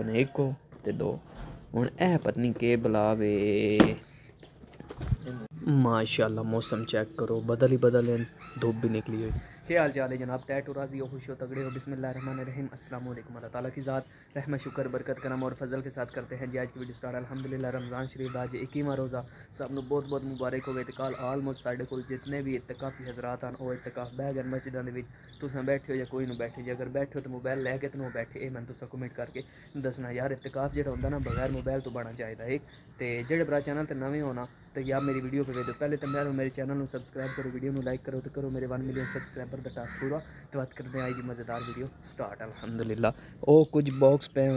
ने एक हो ते दो हुण ए पत्नी के बुलावे। माशाल्लाह मौसम चेक करो, बदल ही बदल है, धूप भी निकली हुई। क्या हाल चाल है जनाब? तैट हो राजी हो, खुश हो, तगड़े हो? बिस्मिल्लाहिर्रहमानिर्रहीम, अस्सलाम वालेकुम। अल्लाह ताला की ज़ात रहमत शुक्र बरकत करम और फजल के साथ करते हैं जी आज की वीडियो स्टार्ट। अल्हम्दुलिल्लाह रमज़ान शरीफ आज 21वां रोज़ा, सब नूं बहुत बहुत मुबारक हो। इतकाल आलमोस्ट साढ़े कोल जितने भी इतकाफी हजरात हैं वो इतकाफ बह गए मस्जिदां दे विच। तुसां बैठे हो या कोई नहीं बैठे, जे अगर बैठे हो तो मोबाइल लैके तो बैठे, ये मैं तुसां कमेंट करके दसना यार। इतकाफ जो होंदा ना बगैर मोबाइल तो बना चाहिए एक। तो जेडे भरा चैनल पर नवे होना तो यार मेरी वीडियो पे दो पहले तो मेरे चैनल में सब्सक्राइब करो, वीडियो में लाइक करो तो करो मेरे 1 मिलियन सब्सक्राइबर का टास्क पूरा। तो बात करते हैं आज की मज़ेदार वीडियो स्टार्ट। अल्हम्दुलिल्लाह ओ कुछ बॉक्स पे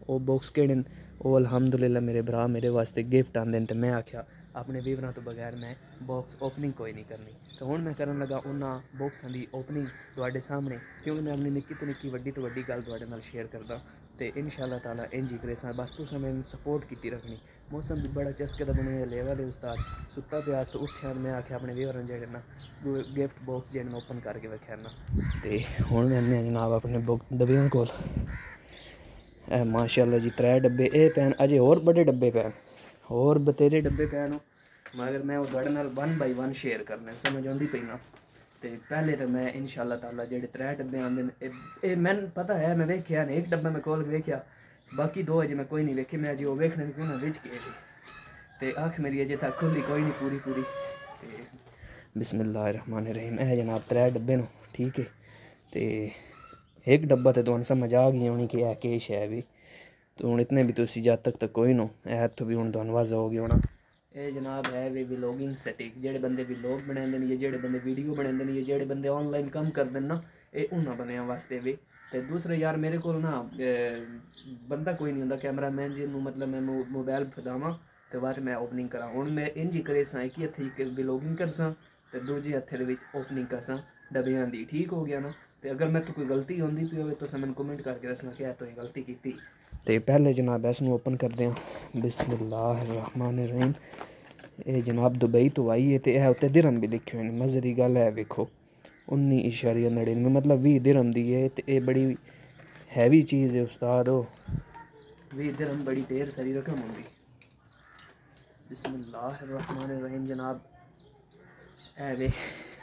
वो बॉक्स केड़े वो अल्हम्दुलिल्लाह मेरे भरा मेरे वास्ते गिफ्ट आंदे तो मैं आख्या अपने वीवरां तो बगैर मैं बॉक्स ओपनिंग कोई नहीं करनी। तो हुण मैं करन लगा उन्होंने बॉक्सां की ओपनिंग तुहाडे सामने, क्योंकि मैं अपनी निक्की तो निक्की वड्डी तो वड्डी गल तुहाडे नाल शेयर करदा। तो इंशाअल्लाह ताला इंज ही करे बस तुसें मैनूं सपोर्ट की रखनी। मौसम भी बड़ा चस्के दा बने लेवल है उस्ताद सुत्ता प्यास तो उठ्या मैं आख्या अपने व्यूअरां जेह्ड़े ना गिफ्ट बॉक्स जेह्ड़े ना ओपन करके वेख्या ना। ते हुण मैं जनाब अपने डब्बियां कोल माशाअल्लाह जी 3 डब्बे ए पैन, अजे होर बड़े डब्बे पैन, होर बतेरे डब्बे पैन, मगर मैं तुहाडे नाल 1 बाय 1 शेयर करने समझ आउंदी पई ना। तो पहले तो मैं इंशाअल्लाह ताला जेह्ड़े 3 डब्बे आंदे ने मैनूं पता है, मैं वेख्या ने एक डब्बा मैं खोल के वेख्या, बाकी 2 अजे मैं कोई नहीं वेखे, मैं अजे वो वेखने क्यों ना विच के ते अख मेरी अजे तक खुली कोई नहीं पूरी पूरी। ते बिस्मिल्लाहिर्रहमानिर्रहीम ए जनाब 3 डब्बे न, ठीक है। तो एक डब्बा तो तुहानूं समझ आ गई होनी कि है कि शै भी, तो हुण इतने भी तुसी जद तक तो कोई नो ऐ तो भी हुण तुहानूं वाज़ा हो गया होना। ये जनाब है वे व्लॉगिंग सेटिंग, जेह्ड़े बंदे व्लॉग बनाते हैं या जेह्ड़े बंदे वीडियो बनाते हैं या जेह्ड़े बंदे ऑनलाइन कम करते हैं ना, ये उन्होंने बनया वास्ते वे। तो दूसरे यार मेरे को ना बंदा कोई नहीं होंदा कैमरामैन जिन्हों मतलब मैं मोबाइल फदावां तो बाद मैं ओपनिंग करा। हुण मैं इंज करे सा एक ही हत्थी व्लॉगिंग करसा तो दूजे हत्थे दे विच ओपनिंग करसा डब्बियां दी, ठीक हो गया ना। तो अगर मैं तो कोई गलती होंदी पई होवे तो मैनूं कमेंट करके दसना कि तुसीं गलती कीती। तो पहले जनाब इसनूं ओपन करदे हां बिस्मिल्लाहिर्रहमानिर्रहीम। ये जनाब दुबई तो आई है, तो यह उत्ते दिरहम भी लिखे हुए हैं। मज़े की गल है वेखो 19.99 मतलब 20 दिरहम दी है। तो ये बड़ी हैवी चीज़ है उस्ताद, हो 20 दिरहम बड़ी ढेर सारी रकम होंगी। बिस्मिल्लाहिर्रहमानिर्रहीम जनाब है वे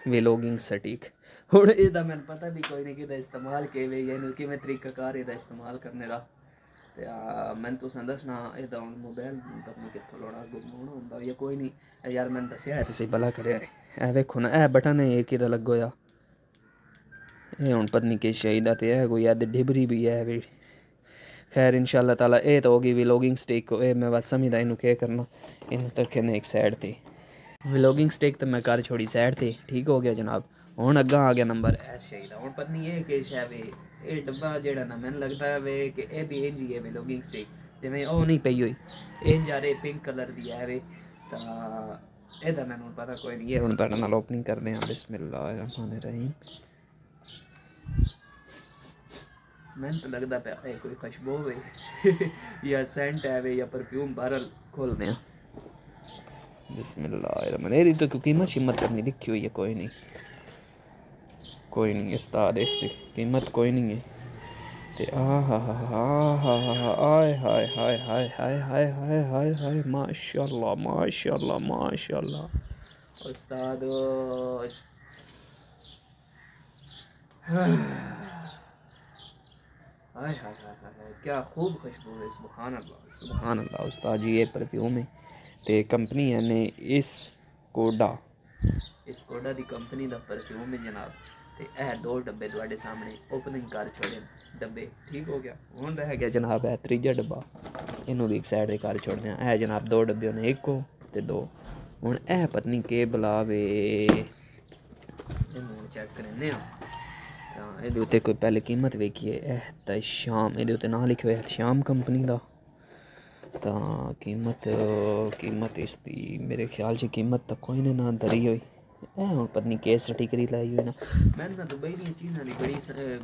व्लॉगिंग सटीक। हुण इहदा मैनूं पता भी कोई नहीं कि इस्तेमाल किवें यानी किवें तरीकाकार इहदा इस्तेमाल करने दा। तो मैं तुसें दसना एह्दा हुण मोबाइल पता नहीं कित्थों लाना होना होंदा या कोई नहीं यार मैंने दस्सेआ है तुसें भला करेआ ऐ वेखो ना ऐ बटन है किहदा लग्गे होया, ये हुण पता नहीं किश चाहिदा ते है कोई अद्ध डिबरी भी है वे। खैर इंशाअल्लाह ताला ये तो होगी व्लॉगिंग स्टिक, ये मैं बस समझदा इनू केह् करना, इनू रखने एक साइड ते व्लॉगिंग स्टिक तो मैं कर छोड़ी साइड ते, ठीक हो गया जनाब। हुण अग्गा आ गया नंबर ऐश चाहिदा। हुण पता नहीं ये किश है वे ये डब्बा जेह्ड़ा ना मैनूं लगदा है वे कि ये भी इंज ही है व्लॉगिंग स्टिक, जिवें ओह नहीं पई होई इंज आ रही पिंक कलर दी है वे। तां एह्दा मैनूं पता कोई नहीं है। हुण तुहाडे नाल ओपनिंग करदे आं बिस्मिल्लाहिर्रहमानिर्रहीम। मैंने तो लगता पे कोई खुशबू है या सेंट है वे या परफ्यूम, बहरहाल खोलते हैं बिस्मिल्लाह। मेरी तो कीमत शीमत नहीं लिखी हुई है, कोई नहीं उस्ताद इसकी कीमत कोई नहीं है। ते आय हाय हाय हाय हाय हाय हाय हाय हाय माशाल्लाह माशाल्लाह माशाल्लाह उस्ताद। हाय हाय हाय हाय क्या खूब खुशबू है, सुभान अल्लाह सुभान अल्लाह उस्ताद जी। ये परफ्यूम है तो कंपनी है ने इस कोडा दी कंपनी का परफ्यूम है जनाब। तो यह 2 डब्बे तुहाडे सामने ओपनिंग कर छोड़े डब्बे, ठीक हो गया। हुण रह गया जनाब है 3जा डब्बा, इनू भी एक साइड कर छोड़ने है जनाब। 2 डब्बे ने एक हो तो 2। हुण यह पत्नी के बुलावे इनू चेक करने ये उत्ते कोई पहले कीमत वेखिए एहतशाम, ये उत्ते नाम लिखे हुए एहतशाम कंपनी का। तो कीमत इसकी मेरे ख्याल से कीमत तो कोई नहीं ना दरी हुई ਹੁਣ ਪਤਾ ਨਹੀਂ ਕੇਸ ਸਟਿਕਰੀ ਲਾਈ ਹੋਈ ਨਾ। ਮੈਨੂੰ ਨਾ ਦੁਬਈ ਦੀਆਂ ਚੀਜ਼ਾਂ ਦੀ ਬੜੀ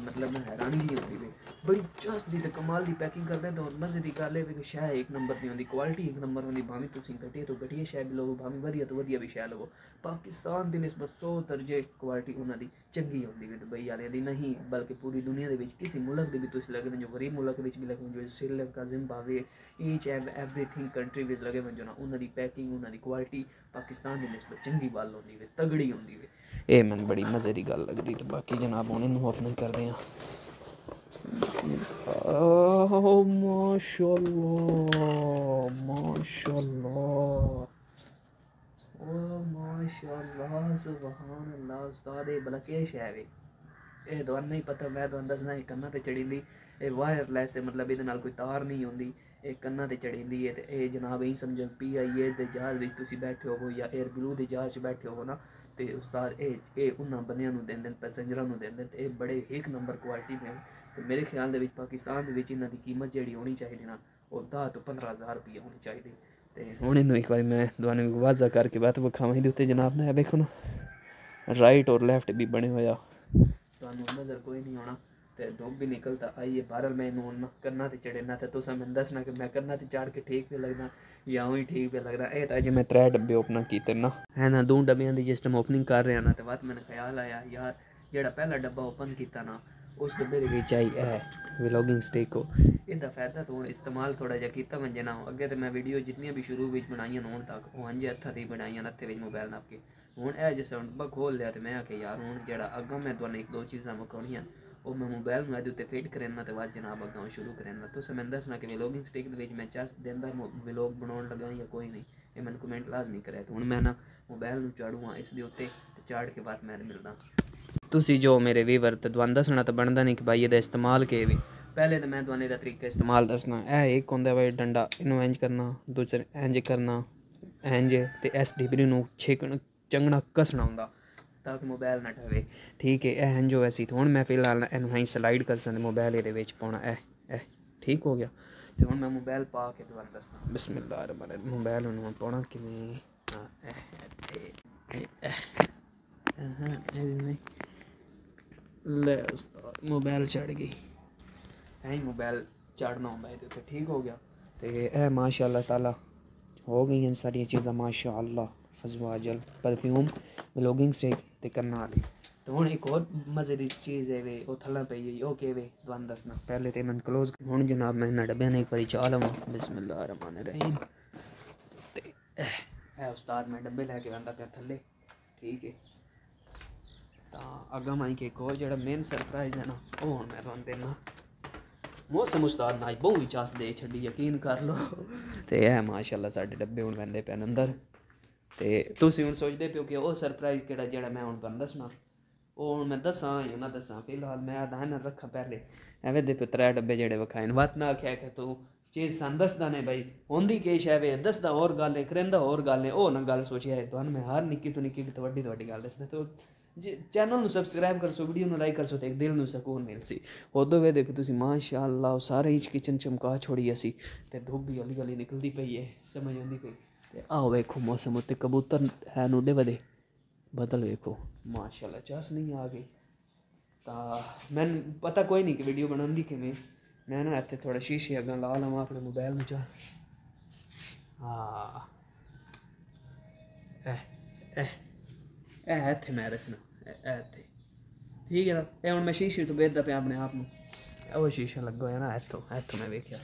मतलब मैं हैरानगी होती है, बड़ी चस दी ते कमाल दी पैकिंग करदे ते हुण मजे दी गल है कि शै एक नंबर दी होंदी, क्वालिटी एक नंबर होंदी, भावें तुसीं घटिया तो घटिया शै भी लवो, भावें वधिया तो वधिया भी शै लवो। पाकिस्तान दी निस्बत 100 दर्जे क्वालिटी उन्हां दी चंगी होंदी है दुबई वालियां दी, नहीं बल्कि पूरी दुनिया दे विच किसी मुल्क दे भी तुसीं लगे जो गरीब मुल्क विच भी लगे जो Sri Lanka, Zimbabwe, each and everything country which लगे वंजो ना, उन्हां दी पैकिंग उन्हां दी क्वालिटी पाकिस्तान दी निस्बत चंगी गल होंदी है, तगड़ी होंदी है। ये मैनूं बड़ी मज़े की गल लगदी। तो बाकी जनाब हुण इहनूं ओपन करदे आं। माशाअल्लाह माशाअल्लाह ओ माशाअल्लाह सुभान अल्लाह। उस्ताद ये भला केह शै वे, ਇਹ ਤੁਹਾਨੂੰ नहीं पता, मैं ਤੁਹਾਨੂੰ ਦੱਸਣਾ ਇਹ ਕੰਨਾਂ ਤੇ ਚੜੀਂਦੀ, ਇਹ ਵਾਇਰਲੈਸ है, मतलब ਇਹਦੇ ਨਾਲ ਕੋਈ ਤਾਰ ਨਹੀਂ ਹੁੰਦੀ, ਇਹ ਕੰਨਾਂ ਤੇ ਚੜੀਂਦੀ ਹੈ। ਤੇ ਇਹ ਜਨਾਬ ਇਹ ਸਮਝੋ PIA ਦੇ ਜਹਾਜ਼ ਵਿੱਚ ਤੁਸੀਂ ਬੈਠੇ ਹੋਵੋ ਜਾਂ 에ਅਰ ਬਲੂ ਦੇ ਜਹਾਜ਼ 'ਚ ਬੈਠੇ ਹੋਵੋ ਨਾ, ਤੇ ਉਸਤਾਦ ਇਹ ਉਹਨਾਂ ਬੰਦਿਆਂ ਨੂੰ ਦਿੰਦੇ ਨੇ, ਪੈਸੇਂਜਰਾਂ ਨੂੰ ਦਿੰਦੇ ਨੇ, ਤੇ ਇਹ ਬੜੇ ਇੱਕ ਨੰਬਰ ਕੁਆਲਿਟੀ ਦੇ। ਤੇ ਮੇਰੇ ਖਿਆਲ ਦੇ ਵਿੱਚ ਪਾਕਿਸਤਾਨ ਦੇ ਵਿੱਚ ਇਹਨਾਂ ਦੀ ਕੀਮਤ ਜਿਹੜੀ ਹੋਣੀ ਚਾਹੀਦੀ ਨਾ, ਉਹ 10 ਤੋਂ 15,000 ਰੁਪਏ ਹੋਣੀ ਚਾਹੀਦੀ। ਤੇ ਹੁਣ ਇਹਨੂੰ ਇੱਕ ਵਾਰੀ ਮੈਂ ਤੁਹਾਨੂੰ ਵਾਜ਼ਾ ਕਰਕੇ ਬਾਤ ਵਿਖਾਵਾਂ। ਇਹਦੇ ਉੱਤੇ ਜਨਾਬ ਨੇ ਵੇਖੋ ਨਾ राइट और लैफ्ट भी बने होया, ਤੁਹਾਨੂੰ ਨਜ਼ਰ ਕੋਈ ਨਹੀਂ ਆਉਣਾ। ਤੇ ਧੁੱਪ भी निकलता आई है बाहर। मैं करना ते चढ़े ना, तो तुसा मैंने दसना कि मैं करना ते चढ़ के ठीक पे लगदा या उही ठीक पे लगदा। ਇਹ ਤਾਂ अजे मैं 3 डब्बे ओपन कीते ना, है ना 2 डब्बियां दी जिस टाइम ओपनिंग कर रहा ना, तो बाद मैंने ख्याल आया यार ਜਿਹੜਾ पहला डब्बा ओपन किया ना, उस डब्बे ਦੇ ਵਿੱਚ आई है व्लॉगिंग स्टिक को। ਇਹਦਾ ਫਾਇਦਾ तो ਹੁਣ इस्तेमाल थोड़ा ਜਿਹਾ ਕੀਤਾ ਵੰਜੇ ਨਾ। ਅੱਗੇ ਤੇ ਮੈਂ ਵੀਡੀਓ ਜਿੰਨੀਆਂ ਵੀ ਸ਼ੁਰੂ ਵਿੱਚ ਬਣਾਈਆਂ ਹੁਣ ਤੱਕ ਉਹ ਅੰਜੇ ਹੱਥਾਂ ਤੇ ਬਣਾਈਆਂ ਹੱਥੇ ਵਿੱਚ ਮੋਬਾਈਲ ਨਾਪ ਕੇ। ਹੁਣ ਇਹ ਜਿਸ ਡੱਬਾ ਖੋਲ ਲਿਆ ਤੇ ਮੈਂ ਆਖਿਆ ਯਾਰ ਹੁਣ ਜਿਹੜਾ ਅੱਗਾ ਮੈਂ ਤੁਹਾਨੂੰ ਇੱਕ ਦੋ ਚੀਜ਼ਾਂ ਵਿਖਾਉਣੀਆਂ ਉਹ ਮੈਂ ਮੋਬਾਈਲ ਨੂੰ ਇਹਦੇ ਉੱਤੇ ਫਿੱਟ ਕਰਨਾ ਤੇ ਬਾਅਦ ਜਨਾਬ ਅੱਗਾ ਸ਼ੁਰੂ ਕਰਨਾ। ਤੁਸੀਂ ਮੈਨੂੰ ਦੱਸਣਾ ਕਿ ਵਲੌਗਿੰਗ ਸਟਿਕ ਦੇ ਵਿੱਚ ਮੈਂ ਚਸ ਦਿਨ ਦਾ ਵਲੌਗ ਬਣਾਉਣ ਲੱਗਾ ਜਾਂ ਕੋਈ ਨਹੀਂ, ਇਹ ਮੈਨੂੰ ਕਮੈਂਟ ਲਾਜ਼ਮੀ ਕਰਿਆ। ਤੇ ਹੁਣ ਮੈਂ ਨਾ ਮੋਬਾਈਲ ਨੂੰ ਚਾੜੂਆਂ ਇਸ ਦੇ ਉੱਤੇ ਤੇ ਚਾੜ ਕੇ ਬਾਅਦ ਮੈਂ ਮਿਲਦਾ। ਤੁਸੀਂ ਜੋ ਮੇਰੇ ਵੀਵਰ ਤੇ ਤੁਹਾਨੂੰ ਦੱਸਣਾ ਤਾਂ ਬਣਦਾ ਨਹੀਂ ਕਿ ਭਾਈ ਇਹਦਾ ਇਸਤੇਮਾਲ ਕੇ ਵੀ। ਪਹਿਲੇ ਤਾਂ ਮੈਂ ਤੁਹਾਨੂੰ ਇਹਦਾ ਤਰੀਕਾ ਇਸਤੇਮਾਲ ਦੱਸਣਾ। ਇਹ ਇੱਕ ਹੁੰਦਾ ਵਾ ਡੰਡਾ, ਇਹਨੂੰ ਇੰਜ ਕਰਨਾ, ਦੂਜਾ ਇੰਜ ਕਰਨਾ, ਇੰਜ ਤੇ ਇਸ ਡਿਬਰੀ ਨੂੰ ਛੇਕਣ ਚੰਗਣਾ कसना ਹੁੰਦਾ ताकि मोबाइल ना ढवे। ठीक है ਇਹ ਇੰਜ ਹੋਇਆ ਸੀ। तो ਹੁਣ मैं फिलहाल ਇਹਨੂੰ ਅਸੀਂ ਸਲਾਈਡ ਕਰ ਸਕਦੇ मोबाइल ਇਹਦੇ ਵਿੱਚ ਪਾਉਣਾ। ਇਹ ठीक हो गया। ਤੇ ਹੁਣ मैं मोबाइल पा के ਤੁਹਾਨੂੰ ਦੱਸਦਾ बिस्मिल्लाह रहमान रहीम। मोबाइल ਨੂੰ ਪਾਉਣਾ ਕਿਵੇਂ? ले उस्ताद मोबाइल चढ़ गई। ऐ मोबाइल चढ़ना होंदा ਇਹਦੇ ਉੱਤੇ। ठीक हो गया। तो यह माशाअल्लाह ताला हो गई सारिया चीज़ां माशाअल्लाह फजवाजल परफ्यूम व्लॉगिंग स्टिक ते करना वाली। तो हुण एक और मज़े की चीज़ है वे वो थल्ला पई हुई वो के वे तुहानूं दसना। पहले तो मैं क्लोज हुण जनाब मैं इन्हां डब्बियां ने एक बारी चाह लवां बिस्मिल्लाह रहमान रहीम। ते ए उस्ताद मैं डब्बे लैके आंदा पिया थल्ले। ठीक है। तो अग्गां मैं एक और जेह्ड़ा मेन सरप्राइज़ है ना वो हुण मैं तुहानूं देना। मौसम उस्ताद ना बहु ही चस दे छड्डी यकीन कर लो। तो यह माशाअल्लाह साडे डब्बे हुण वैंदे पे अंदर। तो तुसीं हुण सोचदे पिओ कि वो सरप्राइज़ केड़ा जेह्ड़ा मैं हुण तुहानूं दसना वो हुण मैं दस्सां जां ना दस्सां। फिलहाल मैं आधार ना रखा पहले एवें दे पे 3 डब्बे जेह्ड़े विखाए न। वत ना आखेआ कि तू चीज़ सानूं दसदा ने भाई होंदी किश है वे दसदा होर गल्ल है करिंदा होर गल्ल है। ओह् ना गल्ल सोचिया तुहानूं मैं हर निक्की तो निक्की ते वड्डी गल्ल दसदा। तो जे चैनल नूं सबसक्राइब करसो वीडियो नूं लाइक करसो तो एक दिल नूं सकून मिलसी। उदों वे देखो तुसीं माशाअल्लाह सारे ही किचन चमका छोड़ी असी ते धुप्प भी हली हली निकलदी पई है समझ आंदी पई। ते आओ वेखो मौसम उत्ते कबूतर है नूडे वधे बदल वेखो माशाअल्लाह चस नहीं आ गई। तो मैनूं पता कोई नहीं कि वीडियो बनांदी किवें। मैं ना इत्थे थोड़ा शीशे अग्गां ला लवां अपने मोबाइल नूं। हाँ इत्थे मैं रखना इत्थे। ठीक है ना। ये हुण मैं शीशे तो वेखदा पिया अपने आप नूं। वो शीशा लग्गा होया ना इत्थों मैं वेखिया।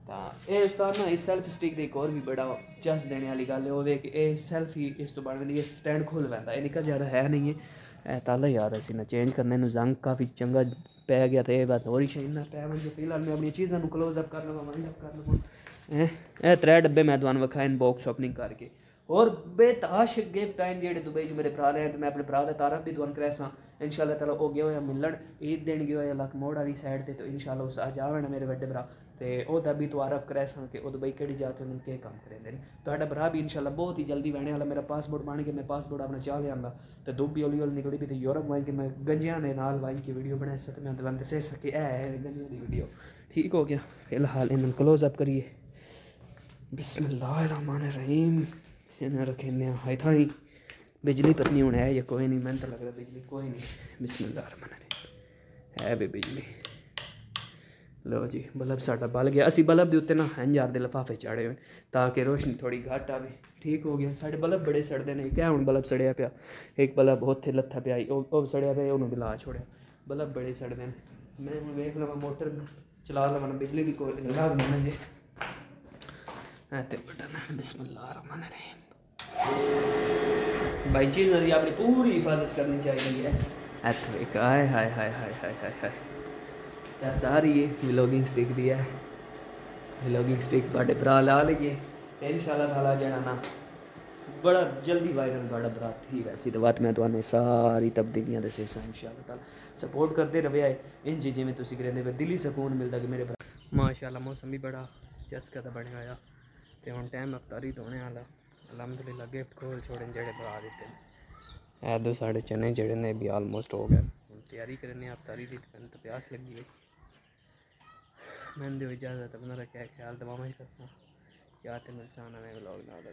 तो ये उस्ताद ना इस सैल्फ स्टिक दे एक और भी बड़ा चस देने वाली गल है वो वे कि ये सैल्फ ही इस तो बन ये स्टैंड खुल पैंदा। ये निक्का जेहा है नहीं है ताला यार असी ना चेंज करने नूं जंग काफ़ी चंगा पै गया। तो ये बात होर ही शही ना पै वंजे। फिलहाल मैं अपनी चीज़ों को क्लोज अप कर लवां वाइंड अप कर लवां। ये 3 डब्बे मैं तुहानूं विखाए बॉक्स ओपनिंग करके। और बेताश गिफ्ट आए जेह्ड़े दुबई च मेरे भरा रहे। तो मैं अपने भरा का तारफ भी तुहानूं करां इंशाअल्लाह ताला वो गया होया मिलन ईद देन गया होया लक मोड़ वाली साइड ते। तो इंशाअल्लाह उस अज आवे ना मेरे बड्डे भरा तो वह भी तारफ करां कि वो दुबई केड़ी जाते उन्होंने क्या काम करेंदे ने। तुहाडा भरा भी इंशाअल्लाह बहुत ही जल्दी वहने वाला। मेरा पासपोर्ट बन के मैं पासपोर्ट अपना चाह लिया तो धुप्प भी हौली हौली निकलती भी। तो यूरोप वाई के मैं गंजियां ने नाल वाई के वीडियो बनाई सकते मैं तुहानूं दस्सी सके है गंजियां की वीडियो। ठीक हो गया। फिलहाल इन्हें क्लोज अप करिए बिस्मिल्लाह रहमान रहीम। इन्हें रखे हाई थाई बिजली पता नहीं होना है या कोई नहीं, मैंने तो लग रहा बिजली कोई नहीं। बिस्मिल्लाह है भी बिजली। लो जी बल्ब साडा बल गया। असी बल्ब के उत्ते ना हंजार के लिफाफे चाड़े हुए ताकि रोशनी थोड़ी घट आवे। ठीक हो गया। साढ़े बल्ब बड़े सड़ते हैं, क्या हूँ बल्ब सड़िया पिया, एक बल्ब उत्थे लत्था पिया वो सड़िया पिया, उन्होंने भी ला छोड़िया। बल्ब बड़े सड़ते हैं। मैं हूँ वेख लवा मोटर चला लवा, बिजली भी कोई लगा देना जी। ते बटन बिस्मिल्लाह रहमान रहीम। भाई चीज़ की अपनी पूरी हिफाजत करनी चाहिए है। एक हाय हाय हाय हाय हाय हाय हाय क्या सारी ये व्लॉगिंग स्टिक दी है। व्लॉगिंग स्टिक थोड़े भरा ला लेंगे इंशाल्लाह ताला जना ना बड़ा जल्दी वायरल थोड़ा भरा थी। वैसी तो बात मैं तुम्हें सारी तब्दीलियां दसे इंशाल्लाह ताला सपोर्ट करते रहे है इन जी जिमें तुम करेंगे फिर दिली सकून मिलता कि मेरे भरा। माशाल्लाह मौसम भी बड़ा चस्का तो बने आया तो हम टाइम अफ्तारी धोने वाला अलहमदुलिल्लाह गिफ्ट खोल छोड़े जेड़े भरा दिते हैं। दो साढ़े चने जेड़े ने भी आलमोस्ट हो गए। हम तैयारी करने अफ्तारी की तो प्यास लगी है। मैंने दो इजाज़त अपना रखा ख्याल दवा में करसा क्या तो मिलसा नए व्लॉग नाल।